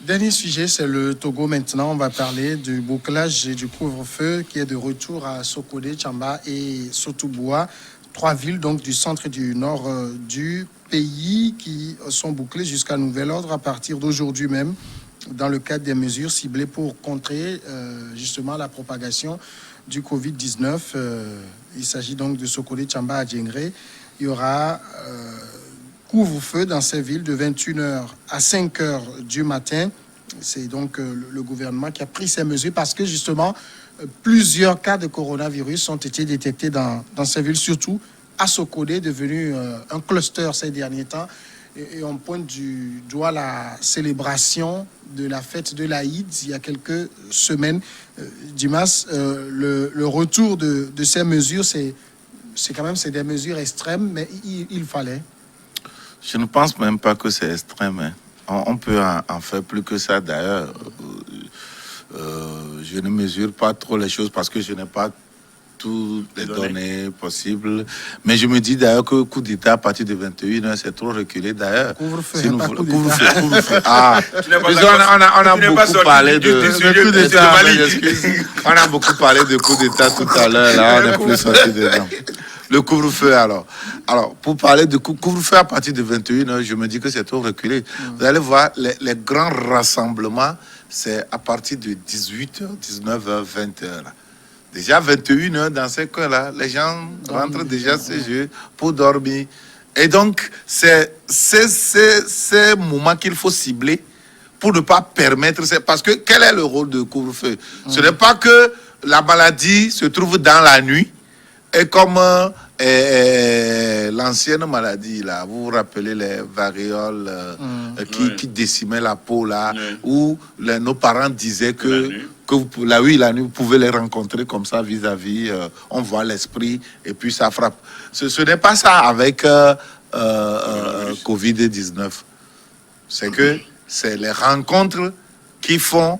Dernier sujet, c'est le Togo maintenant. On va parler du bouclage et du couvre-feu qui est de retour à Sokodé, Tchamba et Sotoboua. Trois villes donc du centre et du nord du pays qui sont bouclées jusqu'à nouvel ordre à partir d'aujourd'hui même dans le cadre des mesures ciblées pour contrer justement la propagation du Covid-19. Il s'agit donc de Sokodé, Tchamba, à Djengré. Il y aura couvre-feu dans ces villes de 21h à 5h du matin. C'est donc le gouvernement qui a pris ces mesures parce que justement, plusieurs cas de coronavirus ont été détectés dans ces villes, surtout à Sokodé, devenu un cluster ces derniers temps. Et on pointe du doigt la célébration de la fête de l'Aïd il y a quelques semaines. Dimas, le retour de ces mesures, c'est quand même des mesures extrêmes, mais il fallait. Je ne pense même pas que c'est extrême. Hein. On peut en faire plus que ça d'ailleurs. Je ne mesure pas trop les choses parce que je n'ai pas toutes les données possibles. Mais je me dis d'ailleurs que coup d'État à partir de 21h, c'est trop reculé d'ailleurs. Couvre-feu, si pas coup d'État. Couvre-feu. Ah, on a beaucoup parlé de coup d'État. On a beaucoup parlé de coup d'État tout à l'heure. Là, on n'est plus sorti dedans. Le couvre-feu, alors. Alors, pour parler de couvre-feu à partir de 21h, je me dis que c'est trop reculé. Vous allez voir, les grands rassemblements, c'est à partir de 18h, 19h, 20h. Déjà 21h dans ces coins-là, les gens rentrent déjà chez eux pour dormir. Et donc, c'est ces moments qu'il faut cibler pour ne pas permettre... Parce que quel est le rôle de couvre-feu? Ce n'est pas que la maladie se trouve dans la nuit, et comme l'ancienne maladie, là, vous vous rappelez les varioles qui décimaient la peau, là, où nos parents disaient que la nuit, vous pouvez les rencontrer comme ça vis-à-vis, on voit l'esprit, et puis ça frappe. Ce n'est pas ça avec Covid-19. C'est les rencontres qui font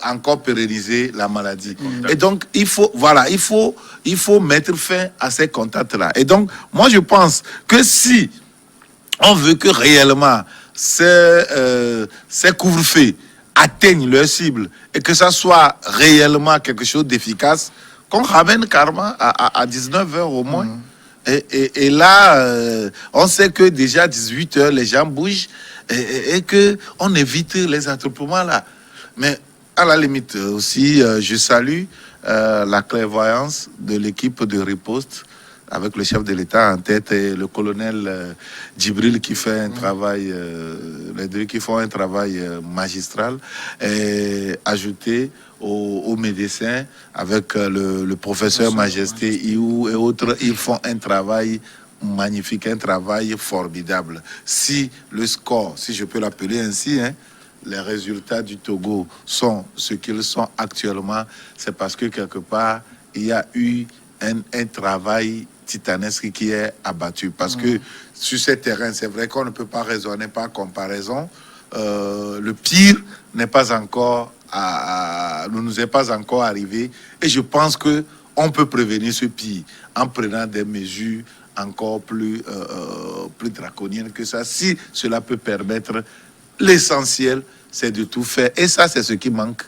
encore pérenniser la maladie. Et donc, il faut mettre fin à ces contacts-là. Et donc, moi, je pense que si on veut que réellement ces couvre-feux atteignent leur cible et que ça soit réellement quelque chose d'efficace, qu'on ramène carrément à 19h au moins. Et là, on sait que déjà à 18h, les gens bougent et qu'on évite les attroupements là. Mais à la limite aussi, je salue la clairvoyance de l'équipe de riposte avec le chef de l'État en tête et le colonel Djibril qui fait un travail, les deux qui font un travail magistral, et ajouté aux médecins avec le professeur Majesté Iou et autres, ils font un travail magnifique, un travail formidable. Si le score, si je peux l'appeler ainsi, les résultats du Togo sont ce qu'ils sont actuellement, c'est parce que quelque part, il y a eu un travail titanesque qui est abattu. Parce que sur ces terrains, c'est vrai qu'on ne peut pas raisonner par comparaison. Le pire n'est pas encore ne nous est pas encore arrivé. Et je pense qu'on peut prévenir ce pire en prenant des mesures encore plus draconiennes que ça. Si cela peut permettre, l'essentiel, c'est de tout faire. Et ça, c'est ce qui manque,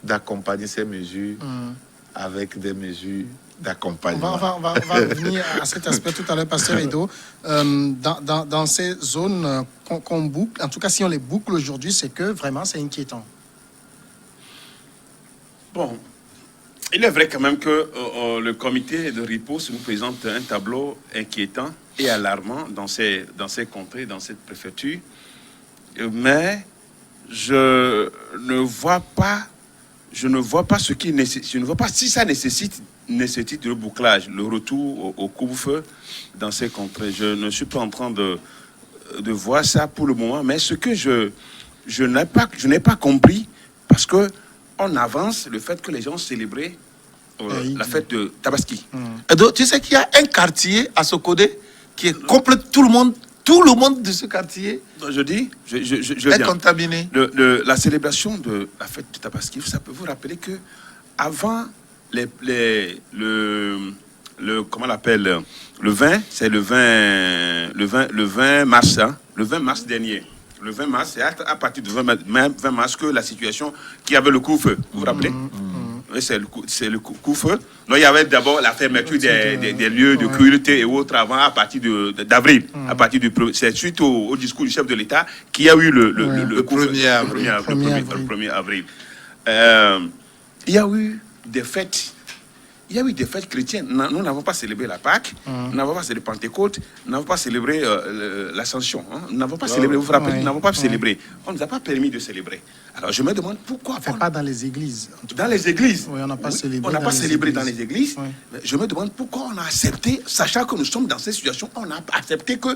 d'accompagner ces mesures avec des mesures d'accompagnement. On va revenir à cet aspect tout à l'heure, Pasteur Edo. Dans ces zones qu'on boucle, en tout cas si on les boucle aujourd'hui, c'est que vraiment c'est inquiétant. Bon, il est vrai quand même que le comité de riposte nous présente un tableau inquiétant et alarmant dans ces contrées, dans cette préfecture. Mais je ne vois pas ce qui nécessite. Je ne vois pas si ça nécessite le bouclage, le retour au couvre-feu dans ces contrées. Je ne suis pas en train de voir ça pour le moment. Mais ce que je n'ai pas compris, parce que on avance le fait que les gens célébraient la fête de Tabaski. Et donc, tu sais qu'il y a un quartier à Sokodé qui est complet, tout le monde de ce quartier est contaminé. La célébration de la fête de Tabaski, ça peut vous rappeler que avant comment on l'appelle, le 20, c'est le 20 mars, le 20 mars dernier. Le 20 mars, c'est à partir du 20 mars que la situation qui avait le couvre-feu. Vous vous rappelez? Oui, c'est le couvre-feu. Donc, il y avait d'abord la fermeture des lieux de culte et autres avant, à partir d'avril. C'est suite au discours du chef de l'État qu'il y a eu le 1er avril. Il y a eu des fêtes. Il y a eu des fêtes chrétiennes. Nous n'avons pas célébré la Pâque, nous n'avons pas célébré Pentecôte, nous n'avons pas célébré l'Ascension. Nous n'avons pas célébré, vous vous rappelez, nous n'avons pas célébré. On ne nous a pas permis de célébrer. Alors je me demande pourquoi. Enfin, pas dans les églises. Dans les églises. Oui, on n'a pas célébré. On n'a pas célébré dans les églises. Oui. Mais je me demande pourquoi on a accepté, sachant que nous sommes dans cette situation, on a accepté que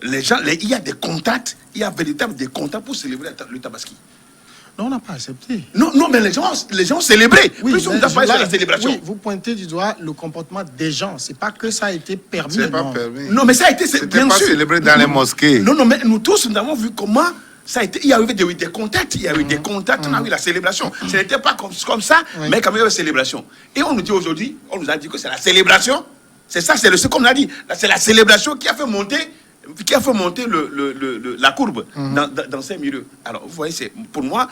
les gens, il y a des contacts, il y a véritablement des contacts pour célébrer le Tabaski. Non, on n'a pas accepté. Non, mais les gens ont célébré. Oui, plus on n'a pas la célébration. Oui, vous pointez du doigt le comportement des gens. C'est pas que ça a été permis. C'est pas permis. Non, mais ça a été bien pas célébré dans les mosquées. Non, mais nous tous, nous avons vu comment ça a été. Il y a eu des contacts. On a eu la célébration. Ce n'était pas comme ça, mais quand même il y a eu la célébration. Et on nous dit aujourd'hui, on nous a dit que c'est la célébration. C'est ça, c'est ce qu'on a dit. C'est la célébration qui a fait monter la courbe dans ces milieux. Alors, vous voyez, pour moi,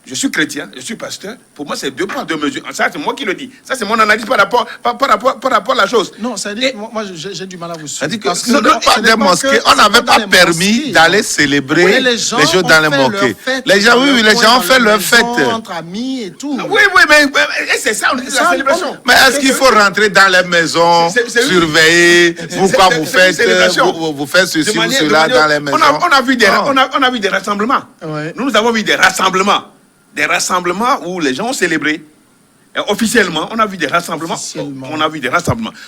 je suis chrétien, je suis pasteur. Pour moi, c'est 2 poids, 2 mesures. Ça, c'est moi qui le dis. Ça, c'est mon analyse par rapport à la chose. Non, ça dit, moi, j'ai du mal à vous suivre. C'est-à-dire que pas des mosquées. On n'avait pas permis d'aller célébrer les gens dans les mosquées. Les gens, les gens ont fait leur fête. Entre amis et tout. Oui, mais c'est ça, on dit la célébration. Mais est-ce qu'il faut rentrer dans les maisons, surveiller, pourquoi vous faites ceci ou cela dans les maisons? On a vu des rassemblements. Nous avons vu des rassemblements. Des rassemblements où les gens ont célébré. Et officiellement, on a vu des rassemblements.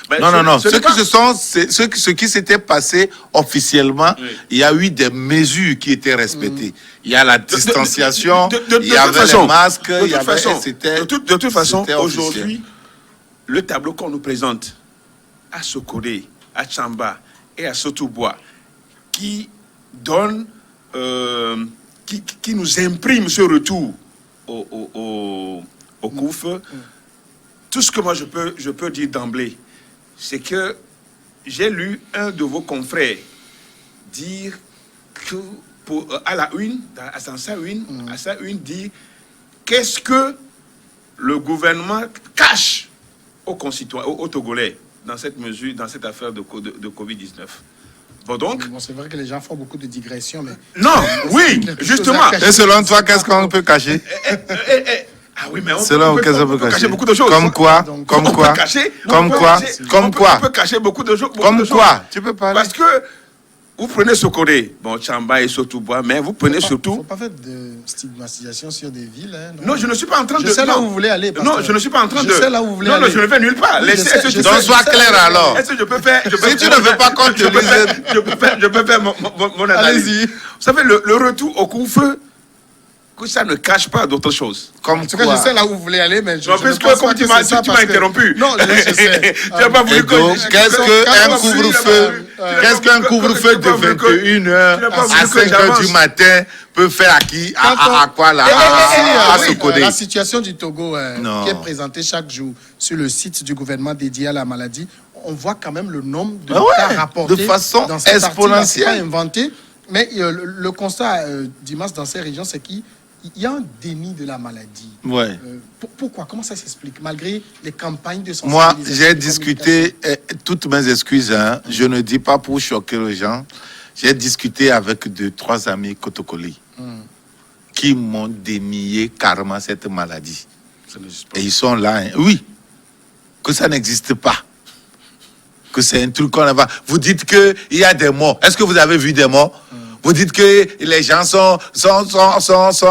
Ben, non. Ce qui s'était passé officiellement, il y a eu des mesures qui étaient respectées. Il y a la distanciation, il y avait les masques, de toute façon, aujourd'hui, le tableau qu'on nous présente à Sokodé, à Tchamba et à Sotobois, qui donne, qui nous imprime ce retour au couvre-feu. Tout ce que moi je peux dire d'emblée, c'est que j'ai lu un de vos confrères dire que à sa une dire qu'est-ce que le gouvernement cache aux concitoyens, aux Togolais dans cette mesure, dans cette affaire de Covid-19. Bon, donc. Bon, c'est vrai que les gens font beaucoup de digressions, mais. Non, oui, justement. Et selon toi, qu'est-ce qu'on peut cacher? Ah oui, mais on peut cacher beaucoup de choses. Comme quoi? On peut cacher beaucoup de choses. Comme quoi? Tu peux parler. Parce que vous prenez Sokodé, Tchamba et Sotobois, mais vous prenez surtout. Il ne faut pas faire de stigmatisation sur des villes. Hein, non, je ne suis pas en train de. Je sais là où vous voulez aller. Non, je ne suis pas en train de. Je sais là où vous voulez aller. Non, je ne vais nulle part. Donc, sois clair alors. Est-ce que je peux faire. Si tu ne veux pas qu'on te lise. Je peux faire mon analyse. Allez-y. Vous savez, le retour au couvre-feu, que ça ne cache pas d'autres choses. En tout cas, je sais là où vous voulez aller, mais je ne pense pas que c'est ça. Tu m'as interrompu. Non, je sais. Tu n'as pas voulu que... Qu'est-ce qu'un couvre-feu de 21h à 5h du matin peut faire à qui? À quoi là? À Sokodé. La situation du Togo qui est présentée chaque jour sur le site du gouvernement dédié à la maladie, on voit quand même le nombre de cas rapportés de façon dans cette exponentielle. partie-là. C'est pas inventé, mais le constat, Dimas, dans ces régions, c'est qu'il y a un déni de la maladie. Ouais. Pourquoi? Comment ça s'explique? Malgré les campagnes de sensibilisation. Moi, j'ai discuté, toutes mes excuses, je ne dis pas pour choquer les gens. J'ai discuté avec 2-3 amis Kotokoli qui m'ont dénié carrément cette maladie. Et ils sont là. Oui, que ça n'existe pas. Que c'est un truc qu'on a pas. Vous dites qu'il y a des morts. Est-ce que vous avez vu des morts? Vous dites que les gens sont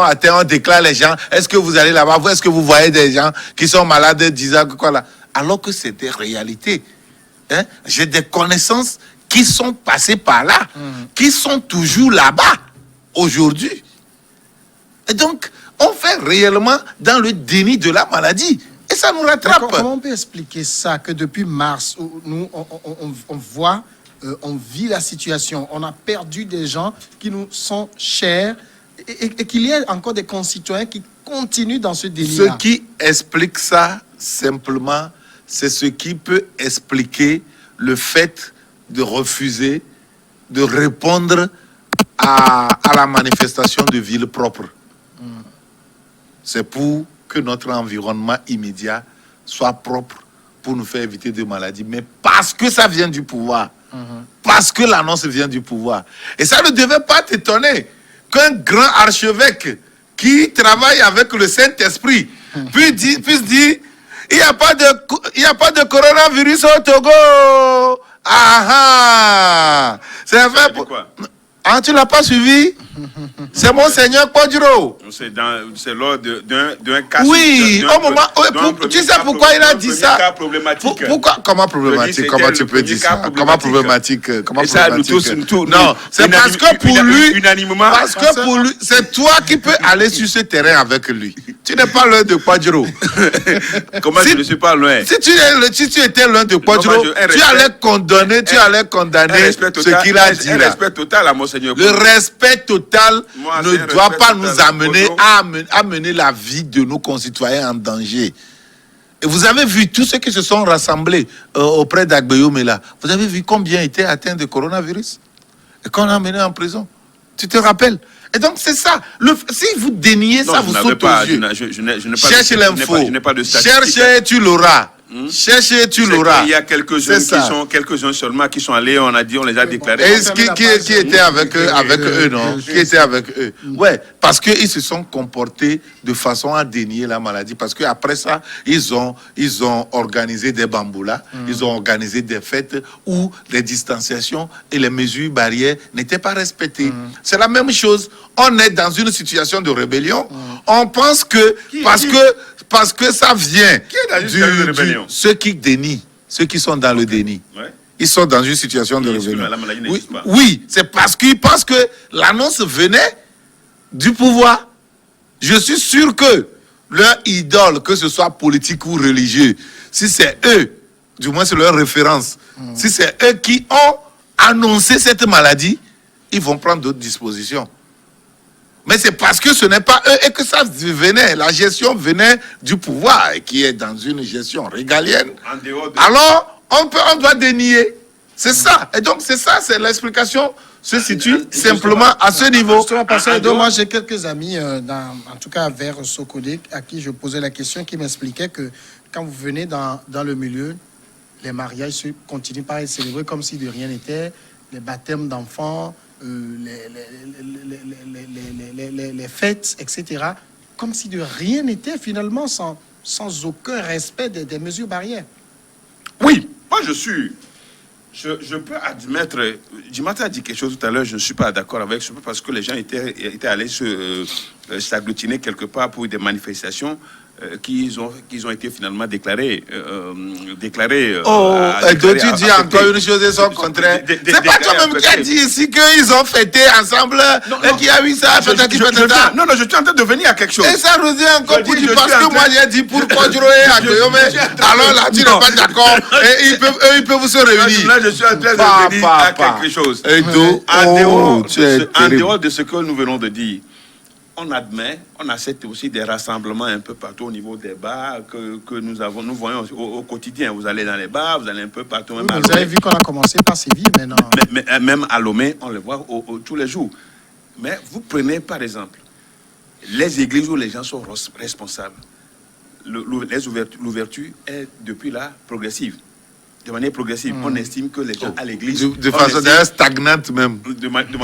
atteints, on déclare les gens. Est-ce que vous allez là-bas? Est-ce que vous voyez des gens qui sont malades disant que quoi là? Alors que c'est des réalités. Hein? J'ai des connaissances qui sont passées par là, qui sont toujours là-bas, aujourd'hui. Et donc, on fait réellement dans le déni de la maladie. Et ça nous rattrape. Comment on peut expliquer ça, que depuis mars, où nous, on voit... on vit la situation, on a perdu des gens qui nous sont chers et qu'il y ait encore des concitoyens qui continuent dans ce déni-là. Ce qui explique ça, simplement, c'est ce qui peut expliquer le fait de refuser de répondre à la manifestation de ville propre. C'est pour que notre environnement immédiat soit propre pour nous faire éviter des maladies. Mais parce que ça vient du pouvoir. Parce que l'annonce vient du pouvoir. Et ça ne devait pas t'étonner qu'un grand archevêque qui travaille avec le Saint-Esprit puisse dire il n'y a pas de coronavirus au Togo. Ah ah. C'est vrai pour... Ah, tu ne l'as pas suivi? C'est Monseigneur Kodjiro. C'est lors d'un cas. Oui, au moment. Tu sais pourquoi il a dit ça? Pourquoi? Comment problématique? Comment tu peux dire ça? Comment problématique? Non, c'est parce que pour lui, unanimement. Parce que pour lui, c'est toi qui peux aller sur ce terrain avec lui. Tu n'es pas loin de Kodjiro. Comment je ne suis pas loin? Si tu étais loin de Kodjiro, tu allais condamner ce qu'il a dit là. Un respect total à Monseigneur. Le respect total ne doit pas nous amener à mener la vie de nos concitoyens en danger. Et vous avez vu tous ceux qui se sont rassemblés auprès d'Agbeyome là. Vous avez vu combien étaient atteints de coronavirus et qu'on a amené en prison. Tu te rappelles? Et donc c'est ça. Si vous déniez ça, vous sautez aux yeux. Cherche l'info. Cherche, tu l'auras. Cherchez, tu l'auras. Il y a quelques-uns seulement qui sont allés, on les a déclarés. Et qui était avec eux, non? Qui était avec eux? Ouais, parce qu'ils se sont comportés de façon à dénier la maladie. Parce qu'après ça, ils ont organisé des bamboulas, ils ont organisé des fêtes où les distanciations et les mesures barrières n'étaient pas respectées. C'est la même chose. On est dans une situation de rébellion. On pense que parce que ça vient de rébellion. Ceux qui dénient, ceux qui sont dans le déni, ils sont dans une situation de rébellion. Oui, c'est parce qu'ils pensent que l'annonce venait du pouvoir. Je suis sûr que leur idole, que ce soit politique ou religieux, si c'est eux, du moins c'est leur référence, si c'est eux qui ont annoncé cette maladie, ils vont prendre d'autres dispositions. Mais c'est parce que ce n'est pas eux et que ça venait, la gestion venait du pouvoir, qui est dans une gestion régalienne. Alors, on doit dénier. C'est ça. Et donc, c'est ça, c'est l'explication se situe simplement à ce niveau. Moi, j'ai quelques amis, en tout cas vers Sokodé, à qui je posais la question, qui m'expliquaient que quand vous venez dans le milieu, les mariages continuent par être célébrés comme si de rien n'était, les baptêmes d'enfants, les fêtes, etc., comme si de rien n'était finalement, sans aucun respect des mesures barrières. Oui, moi je peux admettre, Djimata a dit quelque chose tout à l'heure, je ne suis pas d'accord avec, c'est parce que les gens étaient allés s'agglutiner quelque part pour des manifestations qu'ils ont été finalement déclarés. Tu dis encore une chose et son contraire. C'est pas toi-même qui as dit ici qu'ils ont fêté ensemble et qu'il y a eu ça, Non, je suis en train de venir à quelque chose. Et ça revient encore pour dire, parce que moi j'ai dit pour Kodjiro et Agbeyome, alors là tu n'es pas d'accord et ils peuvent se réunir. Là je suis en train de venir à quelque chose. En dehors de ce que nous venons de dire, on accepte aussi des rassemblements un peu partout au niveau des bars que nous voyons au quotidien. Vous allez dans les bars, vous allez un peu partout. Même vous avez vu qu'on a commencé par Séville maintenant. Mais même à Lomé, on le voit tous les jours. Mais vous prenez par exemple les églises où les gens sont responsables. L'ouverture est depuis là progressive. De manière progressive, on estime que les gens à l'église... De façon d'ailleurs stagnante même.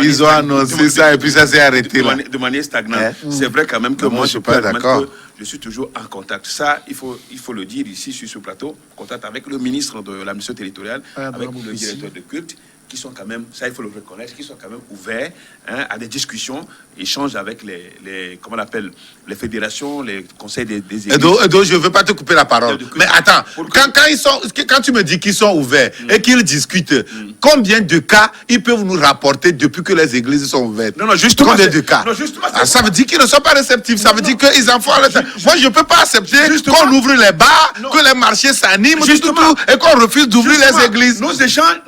Ils ont annoncé ça et puis ça s'est arrêté là. De manière stagnante. C'est vrai quand même que moi je peux admettre que je suis toujours en contact. Ça, il faut le dire ici sur ce plateau, contact avec le ministre de l'administration territoriale, avec le directeur de culte, qui sont quand même, ça il faut le reconnaître, qui sont quand même ouverts à des discussions, échanges avec comment on appelle, les fédérations, les conseils des églises. Edo, je ne veux pas te couper la parole. Mais attends, quand tu me dis qu'ils sont ouverts et qu'ils discutent, combien de cas ils peuvent nous rapporter depuis que les églises sont ouvertes? Non, justement. Combien de cas? Ça veut dire qu'ils ne sont pas réceptifs. Ça veut dire qu'ils en font à l'état. Moi, je ne peux pas accepter qu'on ouvre les bars, que les marchés s'animent, et qu'on refuse d'ouvrir les églises. Nos échanges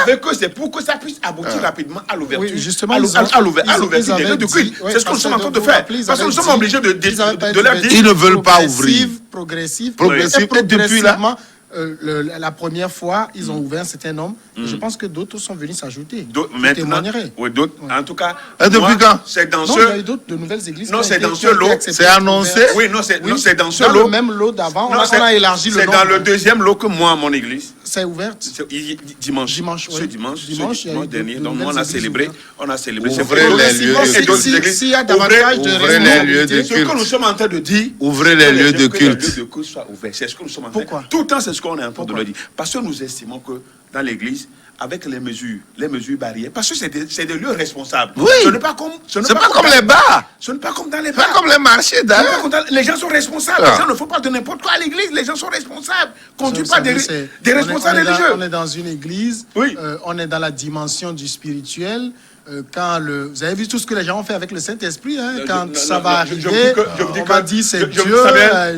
avec eux, c'est pour que ça puisse aboutir rapidement à l'ouverture. Oui, justement, à l'ouverture des lieux de culte. C'est ce que nous sommes en train de faire. Parce que nous sommes obligés de leur dire. Ils ne veulent pas ouvrir. Progressif. Et depuis là, la première fois, ils ont ouvert un certain nombre. Je pense que d'autres sont venus s'ajouter. Maintenant, témoignerai. oui, d'autres. En tout cas, Et depuis quand? c'est dans Non, ce... il y a eu d'autres de nouvelles églises. Non, qui ont c'est été- dans qui ce ont été lot. acceptées, C'est annoncé. ouvertes. Oui, non, c'est dans ce Dans lot. le même lot d'avant, on, Non, on a élargi le c'est nombre. dans le deuxième lot que moi, mon église. C'est ouvert. Dimanche. Dimanche, oui. Ce dimanche, Dimanche, il y a eu dernier. de Donc, nouvelles on a églises célébré. ouvertes. On a célébré. Ouvrez les lieux et d'autres églises. S'il y a davantage de ouvrez les lieux de Ce que nous culte. sommes en train de dire, Ouvrez les lieux de que les lieux culte. de culte soient ouverts. C'est ce que nous sommes en train de Pourquoi? dire. Tout le temps, c'est ce qu'on est en train de Pourquoi? le dire. Parce que nous estimons que dans l'église, avec les mesures barrières, parce que c'est des lieux responsables. Oui. Ce n'est pas comme, C'est pas comme les bars. Ce n'est pas comme dans les C'est pas bars. comme les marchés Ce n'est pas d'ailleurs. comme les gens sont responsables. Ah. Les gens ne font pas de n'importe quoi à l'église. Les gens sont responsables. Conduis Vous pas savez, des responsables religieux. On est dans une église, Oui. on est dans la dimension du spirituel. Vous avez vu tout ce que les gens ont fait avec le Saint-Esprit, hein, quand ça va arriver, on va dire c'est Dieu.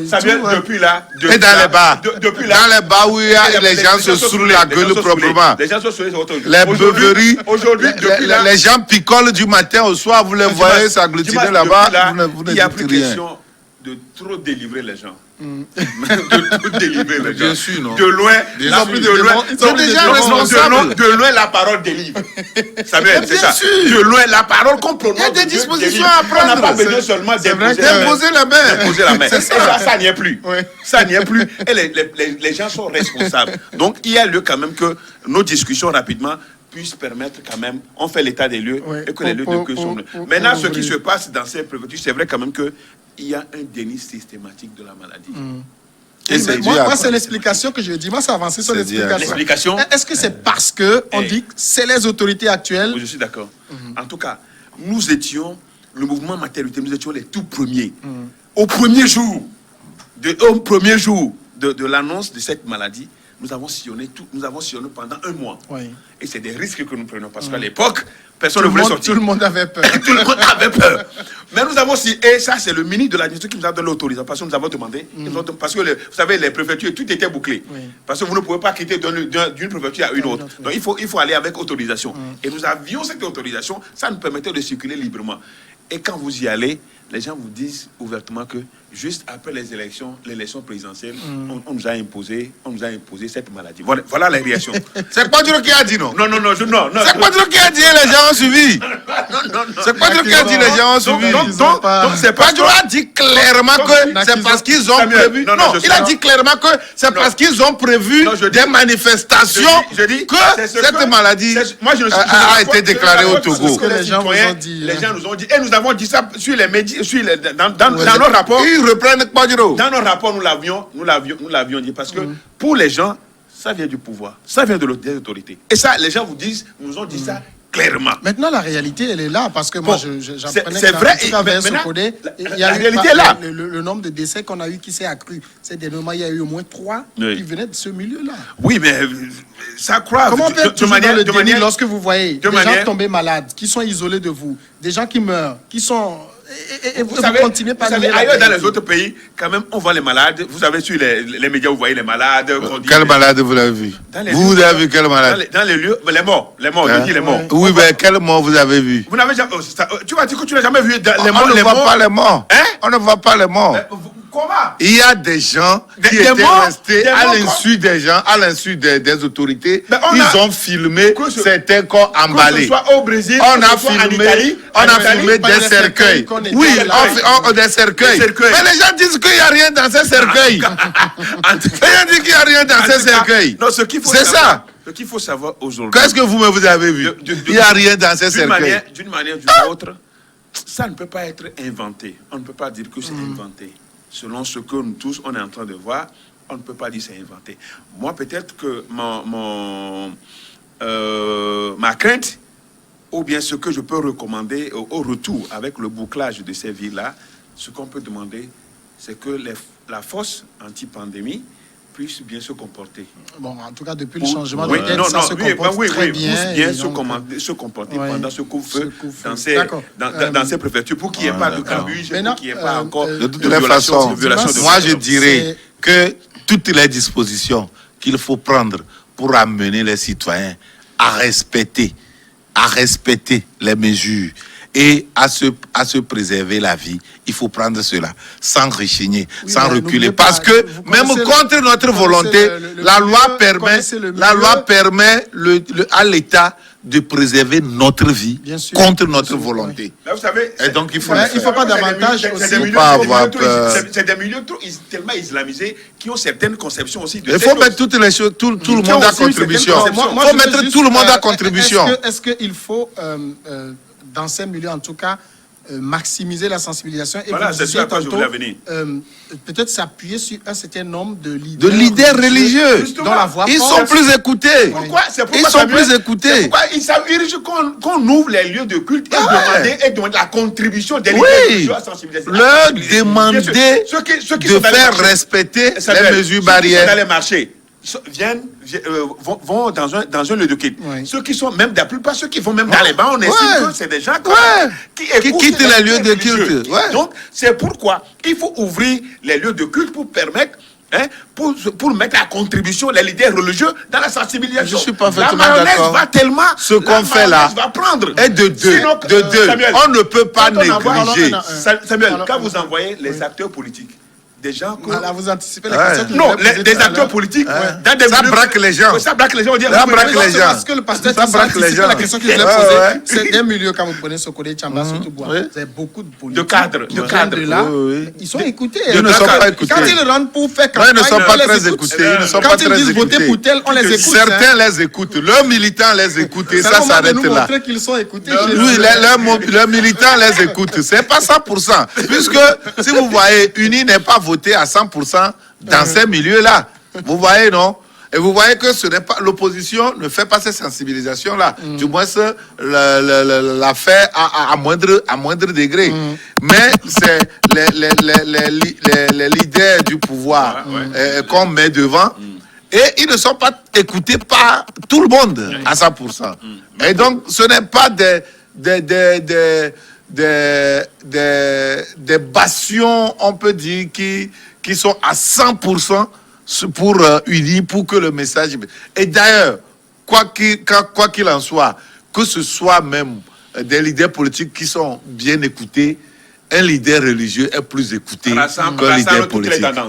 Ça vient depuis là. Et dans les bars. Depuis là. Dans les bars où les gens se saoulent la gueule proprement. Les gens sont saoulés. Les beuveries, Aujourd'hui, depuis là. les gens picolent du matin au soir, vous les voyez s'agglutiner là-bas, vous ne il n'y a dites plus rien. question de trop délivrer les gens. De trop délivrer les gens. Bien sûr, non. De loin, Ils la- sont plus de loin, ils sont déjà responsables. de loin, la parole délivre. Ça veut dire, c'est bien ça. sûr. De loin, la parole qu'on prononce. Il y a des de Dieu dispositions délivre. à prendre. On n'a pas besoin C'est- seulement c'est vrai d'imposer la main. Déposez la main. Déposer la main. C'est Et ça n'y est plus. Oui. Ça n'y est plus. Et les gens sont responsables. Donc, il y a lieu quand même que nos discussions rapidement puissent permettre quand même, on fait l'état des lieux Oui. et que les lieux de culte sont... Maintenant, ce qui se passe dans ces préfectures, c'est vrai quand même qu'il y a un déni systématique de la maladie. Et c'est dû Moi, à c'est l'explication que je dis. Moi, c'est avancé sur C'est dû à l'explication. L'explication, Est-ce que c'est parce que on dit que c'est les autorités actuelles? oui, je suis d'accord. En tout cas, nous étions, le mouvement maternité, nous étions les tout premiers. Au premier jour de l'annonce de cette maladie, nous avons sillonné pendant un mois. Oui. Et c'est des risques que nous prenons parce qu'à l'époque, personne ne voulait sortir. Tout le monde avait peur. Tout le monde avait peur. Mais nous avons aussi, et ça c'est le ministre de l'administration qui nous a donné l'autorisation, parce que nous avons demandé, parce que vous savez, les préfectures, tout était bouclé. Oui. Parce que vous ne pouvez pas quitter d'une préfecture à une autre. autre, Donc il faut aller avec autorisation. Et nous avions cette autorisation, ça nous permettait de circuler librement. Et quand vous y allez, les gens vous disent ouvertement que juste après l'élection présidentielle, on nous a imposé cette maladie. Voilà la réaction. C'est pas Dieu qui a dit non. Non. C'est pas Dieu qui a dit les gens ont suivi. C'est pas Dieu qui a dit les gens ont suivi. Donc, c'est Pas pas Dieu a dit clairement que c'est parce qu'ils ont Samuel, prévu. non, Non, je il a sais dit clairement que c'est parce qu'ils ont prévu Non, je dis- des manifestations je dis, que c'est ce cette que- maladie moi, je ne suis- a je ne été crois- déclarée au je ne crois Togo. que les gens vous citoyens, ont dit, Les hein. gens nous ont dit. Et nous avons dit ça sur les médias, dans nos rapports. Ils reprennent Kwadjiro. Dans nos rapports, nous l'avions dit. Parce que pour les gens, ça vient du pouvoir. Ça vient des autorités. Et ça, les gens nous ont dit ça clairement. Maintenant, la réalité, elle est là, parce que moi, Bon, j'apprenais c'est que vrai, en tout cas, vers maintenant, Sokode, la il y a eu réalité est là. Le nombre de décès qu'on a eu qui s'est accru. C'est dernièrement, il y a eu au moins 3 Oui. qui venaient de ce milieu-là. Oui, mais ça croit. Comment on peut être toujours dans le déni manière- lorsque vous voyez de des manière- gens tomber malades, qui sont isolés de vous, des gens qui meurent, qui sont... Et Vous savez, continuez pas à nier la ailleurs dans les réalité. autres pays, quand même, on voit les malades. Vous savez, sur les médias, vous voyez les malades. qu'on dit- Quelle malade vous l'avez vu? Dans les Vous lieux- avez vu quelle malade? Dans les lieux, mais les morts, Hein? je dis les morts. Oui, mais quelle mort vous avez vu? Vous n'avez jamais. Tu vas dire que tu n'as jamais vu les On morts. ne voit pas les morts. Hein? On ne voit pas les morts. Comment? Il y a des gens qui Des étaient morts, restés des à morts, l'insu des gens, à l'insu des autorités. Mais on Ils a- ont filmé Que ce- certains corps Que ce emballés. soit au Brésil, On que a ce soit en filmé, Italie, on a en Italie, filmé pas des les cercueils cercueils. qu'on était Oui, là. des cercueils. Des cercueils. Mais les gens disent qu'il n'y a rien dans ces cercueils. En tout Les gens disent qu'il n'y a rien dans en ces tout cas, cercueils. non, ce qu'il faut C'est savoir- ça. Ce qu'il faut savoir aujourd'hui. Qu'est-ce que vous avez vu? Il n'y a rien dans ces D'une cercueils. d'une manière ou d'une autre, ça ne peut pas être inventé. On ne peut pas dire que c'est inventé. Selon ce que nous tous, on est en train de voir, on ne peut pas dire que c'est inventé. Moi, peut-être que ma crainte, ou bien ce que je peux recommander au retour avec le bouclage de ces villes-là, ce qu'on peut demander, c'est que la force anti-pandémie puisse bien se comporter. Bon, en tout cas, depuis le changement Oui, de tête, non, ça non, se oui, comporte oui, très oui, bien. pousse bien et se donc, comporter ouais, pendant ce couvre-feu ce couvre-feu. dans ces, D'accord. dans ces préfectures pour qu'il n'y ait pas de d'accord. cabuge, Maintenant, pour qu'il n'y ait pas encore de De de toutes les violation, façons, de violation de moi je droits. dirais que toutes les dispositions qu'il faut prendre pour amener les citoyens à respecter les mesures et à se préserver la vie. Il faut prendre cela sans rechigner, sans mais reculer. n'oubliez Parce pas, que vous même connaissez contre notre volonté, la loi permet à l'État de préserver notre vie Bien sûr. contre notre volonté. Là, vous savez, Et donc, il faut Mais le il faire. faut pas davantage aussi. C'est des milieux tellement islamisés qui ont certaines conceptions aussi. Il faut mettre toutes les choses, tout le monde à contribution. Il faut mettre tout le monde à contribution. Est-ce qu'il faut, dans ces milieux en tout cas, maximiser la sensibilisation et Voilà, vous c'est disiez ça à quoi je tantôt, voulais venir. peut-être s'appuyer sur un certain nombre de leaders, religieux. dont la voix Ils porte. sont plus écoutés. C'est pourquoi Ils sont Samuel, plus écoutés. C'est pourquoi il s'agit qu'on ouvre les lieux de culte et demander la contribution des leaders Oui. religieux à sensibiliser. Leur demander Ceux qui de sont dans les faire marchés, respecter Samuel, les ceux mesures qui sont dans barrières. les marchés vont dans un lieu de culte. Oui. Ceux qui sont même, la plupart, ceux qui vont même dans les bancs, on estime Ouais. que c'est des gens Qui écoutent quittent les lieux de religieux. culte. Ouais. Donc, c'est pourquoi il faut ouvrir les lieux de culte pour permettre, pour mettre à contribution les leaders religieux dans la sensibilisation. Je suis parfaitement la mayonnaise d'accord. va tellement. Ce qu'on fait là va prendre. est de deux. Sinon, De deux. Samuel, On ne peut pas quand on envoie- négliger. Samuel, Alors, quand vous envoyez les acteurs politiques, des gens que- Voilà, vous anticipez la Ouais. question que je non, voulais poser des tout à acteurs l'heure. politiques, Ouais. dans des Ça milieux- braque les gens. Ça braque les gens. On dit, Ça vous braque pouvez- les gens. Parce que le pasteur Ça braque les gens. la question que je voulais Ouais, poser, ouais. c'est des milieux, quand vous prenez Sokodé, Tchamba, surtout Bois, Oui. vous avez beaucoup de politiques. De cadres, qui de viennent cadres. de là, Oui, oui. ils sont écoutés. Ils ne sont pas écoutés. Quand ils rentrent pour faire Non, campagne, ils ne sont on pas les très écoute. écoutés. Ils ne sont Quand pas ils très disent voter écoutés. pour tel, on les écoute. Certains les écoutent. Leurs militants les écoutent. Et C'est ça le moment de s'arrête nous là. montrer qu'ils sont écoutés. Oui, leurs militants les écoutent. C'est pas 100%. Puisque si vous voyez, UNI n'est pas voté à 100% dans ces milieux-là. Vous voyez, non? Et vous voyez que ce n'est pas l'opposition ne fait pas ces sensibilisations-là. Du moins, la fait à moindre degré. Mais c'est les leaders du pouvoir qu'on met devant. Et ils ne sont pas écoutés par tout le monde à 100%. Et donc, ce n'est pas des bastions, on peut dire, qui sont à 100% pour unis, pour que le message... Et d'ailleurs, quoi qu'il en soit, que ce soit même des leaders politiques qui sont bien écoutés, un leader religieux est plus écouté qu'un leader politique. Un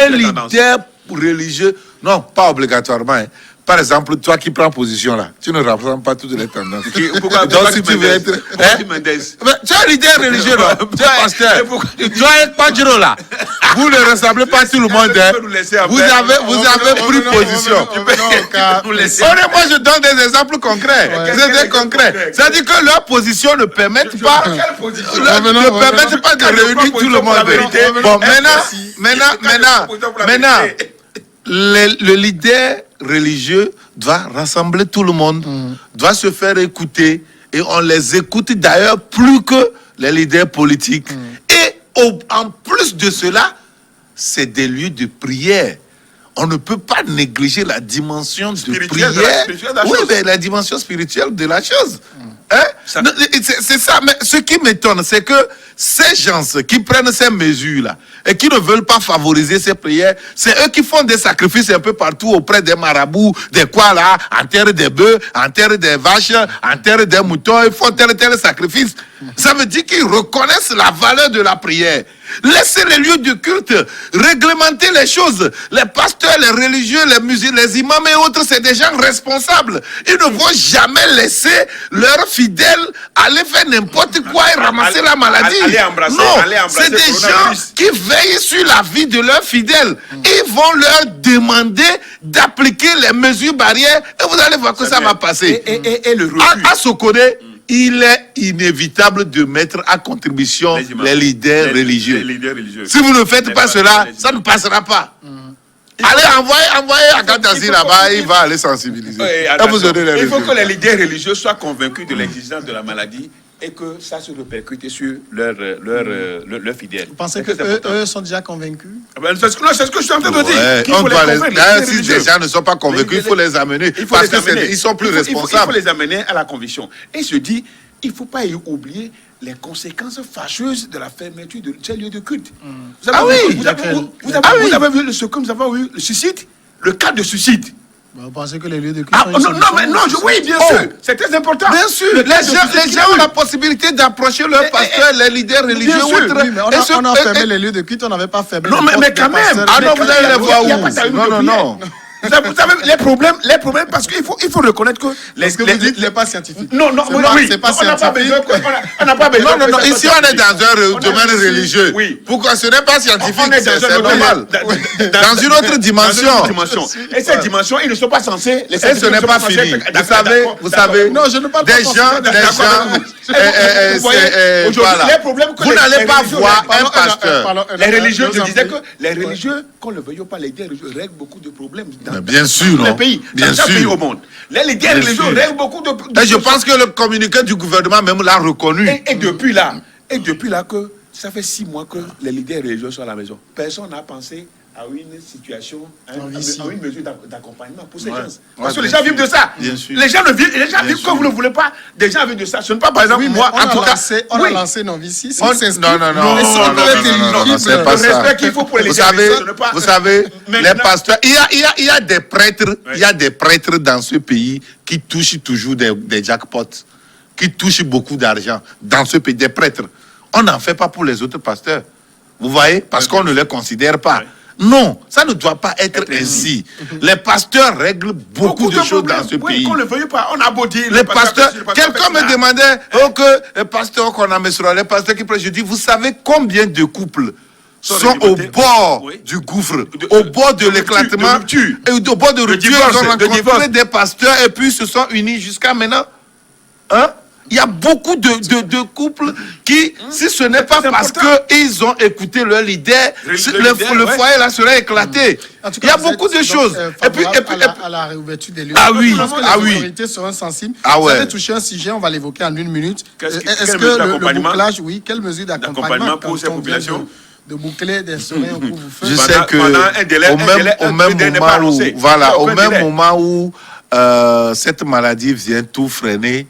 leader religieux, non, pas obligatoirement. Hein. Par exemple, toi qui prends position là, tu ne représentes pas toutes les tendances. Pourquoi Donc, si tu veux être... Hein? Tu es un leader religieux, non? Tu es pasteur. Tu es pas Giro là. Vous ne ressemblez pas à tout le monde. Hein. Vous avez pris position. Moi, je donne des exemples concrets. Des concrets. C'est-à-dire que leur position ne permet pas de réunir tout le monde. Bon, maintenant, le leader religieux doit rassembler tout le monde, doit se faire écouter, et on les écoute d'ailleurs plus que les leaders politiques. Et en plus de cela, c'est des lieux de prière. On ne peut pas négliger la dimension de prière. Oui, mais la dimension spirituelle de la chose. Hein? C'est ça, mais ce qui m'étonne, c'est que ces gens qui prennent ces mesures-là et qui ne veulent pas favoriser ces prières, c'est eux qui font des sacrifices un peu partout auprès des marabouts, des quoi là, enterrent des bœufs, enterrent des vaches, enterrent des moutons, ils font tel sacrifice. Ça veut dire qu'ils reconnaissent la valeur de la prière. Laissez les lieux de culte, réglementer les choses. Les pasteurs, les religieux, les musulmans, les imams et autres, c'est des gens responsables. Ils ne vont jamais laisser leurs fidèles aller faire n'importe quoi et ramasser la maladie. Non, c'est des gens qui veillent sur la vie de leurs fidèles. Ils vont leur demander d'appliquer les mesures barrières et vous allez voir que ça va passer. Et le à Sokodé, il est inévitable de mettre à contribution les leaders religieux. Si vous ne faites pas cela, ça ne passera pas. Allez, envoyez Agathazi là-bas, il va aller sensibiliser. Il faut que les leaders religieux soient convaincus de l'existence de la maladie et que ça se répercute sur leurs fidèles. Vous pensez qu'eux sont déjà convaincus? C'est ce que je suis en train de dire. Si les gens ne sont pas convaincus, il faut les amener. Parce qu'ils sont plus responsables. Il faut les amener à la conviction. Et se dit, il ne faut pas oublier les conséquences fâcheuses de la fermeture de ces lieux de culte. Vous avez vu ce que nous avons eu, le suicide, le cas de suicide. Vous pensez que les lieux de culte Ah, sont non, une non, solution? mais non, oui, bien Oh. sûr. C'est très important. Bien sûr, les gens ont la possibilité d'approcher leurs pasteurs, les leaders religieux sûr, autres. Oui, mais on a fermé les lieux de culte, on n'avait pas fermé Non, les portes mais des quand même. pasteurs. Ah non, Mais vous allez les voir il y a où? pas de Non, non, non. Vous savez, les problèmes, parce qu'il faut reconnaître que Parce que vous dites qu'il n'est pas scientifique. Non, non, C'est oui, pas- oui. c'est pas On n'a pas scientifique. besoin. On n'a pas besoin. Non, non, non. que ça Ici, soit on est dans un scientifique. domaine On est ici, religieux. Oui. Pourquoi ce n'est pas scientifique? On est dans C'est un domaine- normal. Dans une autre dimension. Dans une autre dimension. Et cette dimension, ils ne sont pas censés. Les Et ce scientifiques n'est ne sont pas censés fini. être- Vous d'accord, savez, d'accord, vous d'accord. savez, Non, je ne parle pas des gens, Vous voyez, aujourd'hui, voilà. les problèmes que Vous les n'allez pas religieux- voir un Pardon, pasteur. Les religieux, je Deux disais que amplis. les religieux, qu'on le veuille ou pas, les leaders religieux règlent beaucoup de problèmes dans Mais bien sûr, tous les non. pays, Bien dans chaque pays au sûr. monde. Les leaders Bien religieux sûr. règlent beaucoup de Et je pense que le communiqué du gouvernement même l'a reconnu. Et depuis là que ça fait 6 mois que les leaders religieux sont à la maison. Personne n'a pensé à une situation, à une mesure d'accompagnement pour ces gens. Parce que les gens vivent de ça. Bien sûr. Les gens vivent comme vous ne le voulez pas. Des gens vivent de ça. Ce n'est pas par exemple Oui, mais moi. on En tout cas, a lancé Novici. Non, non, non, Et si on non, peut être non, éligible, c'est pas le ça. respect qu'il faut pour les Vous leaders savez, religieux, ce n'est pas- vous savez, les Maintenant- pasteurs, il y a des prêtres, il y a des prêtres dans ce pays qui touchent toujours des jackpots, qui touchent beaucoup d'argent dans ce pays, des prêtres. On n'en fait pas pour les autres pasteurs. Vous voyez? Parce qu'on ne les considère pas. Non, ça ne doit pas être ainsi. Les pasteurs règlent beaucoup de choses dans ce pays. Qu'on ne le veuille pas. On a beau dire. Les pasteurs, quelqu'un me demandait, oh, que les pasteurs qu'on a mis sur les pasteurs qui prêchent, je dis, vous savez combien de couples sont au bord Oui. du gouffre, au bord de l'éclatement, de rupture. et au bord de rupture, divorce, ils ont de rencontré divorce. des pasteurs et puis se sont unis jusqu'à maintenant. Hein? Il y a beaucoup de couples qui, si ce n'est pas C'est parce important. qu'ils ont écouté leur leader, Le le ouais. foyer là serait éclaté. En tout Il y a cas, vous beaucoup êtes de choses. donc, Et puis, à la réouverture des lieux. Ah oui, Je pense que ah les oui. autorités seront sensibles. Ah Vous ouais. avez touché un sujet, on va l'évoquer en 1 minute. Qu'est-ce que- Est-ce quelle que mesure le d'accompagnement? bouclage, oui, quelle mesure d'accompagnement pour ces quand on vient populations? de boucler des semaines au couvre-feu? Je Pendant- sais que pendant un délai- au un même, délai- au un même délai n'est moment pas où, annoncé. voilà, Il y a au aucun même délai. moment où cette maladie vient tout freiner,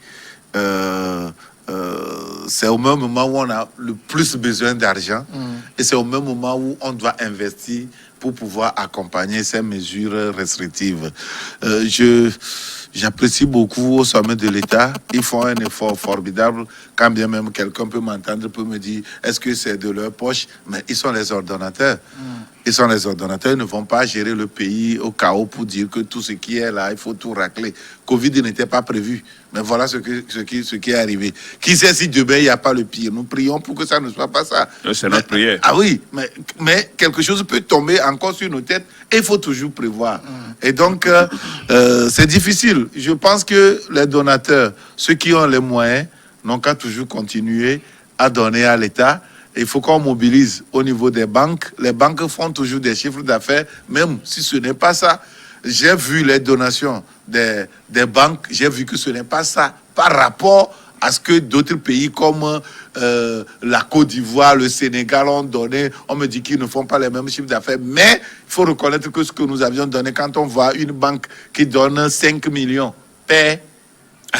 c'est au même moment où on a le plus besoin d'argent et c'est au même moment où on doit investir pour pouvoir accompagner ces mesures restrictives. J'apprécie beaucoup au sommet de l'État. Ils font un effort formidable. Quand bien même quelqu'un peut m'entendre, peut me dire, est-ce que c'est de leur poche? Mais ils sont les ordonnateurs. Ils sont les ordonnateurs. Ils ne vont pas gérer le pays au chaos pour dire que tout ce qui est là, il faut tout racler. Covid n'était pas prévu. Mais voilà ce qui est arrivé. Qui sait si demain, il n'y a pas le pire? Nous prions pour que ça ne soit pas ça. C'est notre prière. Ah oui, mais quelque chose peut tomber encore sur nos têtes et il faut toujours prévoir. Et donc, c'est difficile. Je pense que les donateurs, ceux qui ont les moyens, n'ont qu'à toujours continuer à donner à l'État. Il faut qu'on mobilise au niveau des banques. Les banques font toujours des chiffres d'affaires, même si ce n'est pas ça. J'ai vu les donations des banques, j'ai vu que ce n'est pas ça par rapport à ce que d'autres pays comme la Côte d'Ivoire, le Sénégal ont donné. On me dit qu'ils ne font pas les mêmes chiffres d'affaires, mais il faut reconnaître que ce que nous avions donné, quand on voit une banque qui donne 5 millions, paie.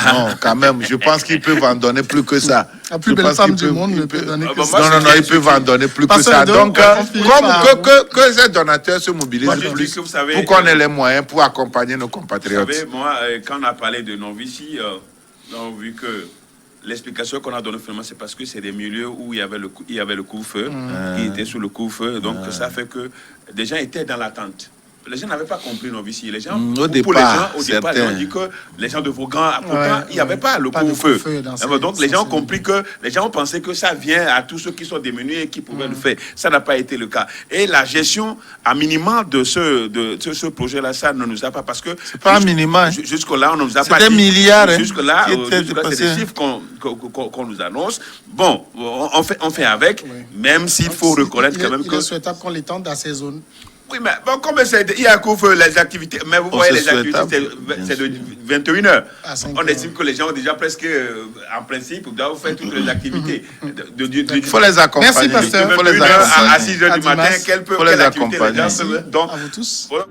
Non, quand même, je pense qu'ils peuvent en donner plus que ça. La plus Je belle pense femme qu'ils du peuvent- monde ne ils peut peuvent- donner que bah, ça. moi, Non, ils peuvent en donner plus que Parce que ça. donc, Donc, on finit par- que ces donateurs se mobilisent Moi, je dis plus que vous savez, pour qu'on ait les moyens pour accompagner nos Vous compatriotes. savez, moi, quand on a parlé de non-vici, on a vu que l'explication qu'on a donnée finalement, c'est parce que c'est des milieux où il y avait le couvre-feu, qui étaient sous le couvre-feu. Donc, ça fait que des gens étaient dans l'attente. Les gens n'avaient pas compris non-vici. Les gens, Au pour départ, les gens, au départ, certains. ils ont dit que les gens de Vaughan, pourtant, Ouais, il n'y avait pas le pas de couvre-feu. couvre-feu dans ces- Donc, les gens ont ces- compris que les gens ont pensé que ça vient à tous ceux qui sont démunis et qui pouvaient le faire. Ça n'a pas été le cas. Et la gestion, à minima, de ce projet-là, ça ne nous a pas, parce que C'est pas un minimum. jusque-là, on ne nous a C'est pas des dit. milliards, hein, Jusque-là, qui étaient c'est dépassés. des chiffres qu'on nous annonce. Bon, on fait avec, même s'il faut reconnaître quand même Il que... est souhaitable qu'on l'étende dans ces zones. Oui, mais bon, comme il y a un couvre les activités, mais vous voyez, c'est les activités, souhaitable, c'est de 21h. À 5 On heures. estime que les gens ont déjà presque, en principe, doivent faire toutes les activités. Il faut les accompagner. Merci, pasteur. Il faut les 21h accompagner. à 6h À du matin, dimanche. quelle Faut les activité les gens accompagner. peuvent... Donc, À vous tous. voilà.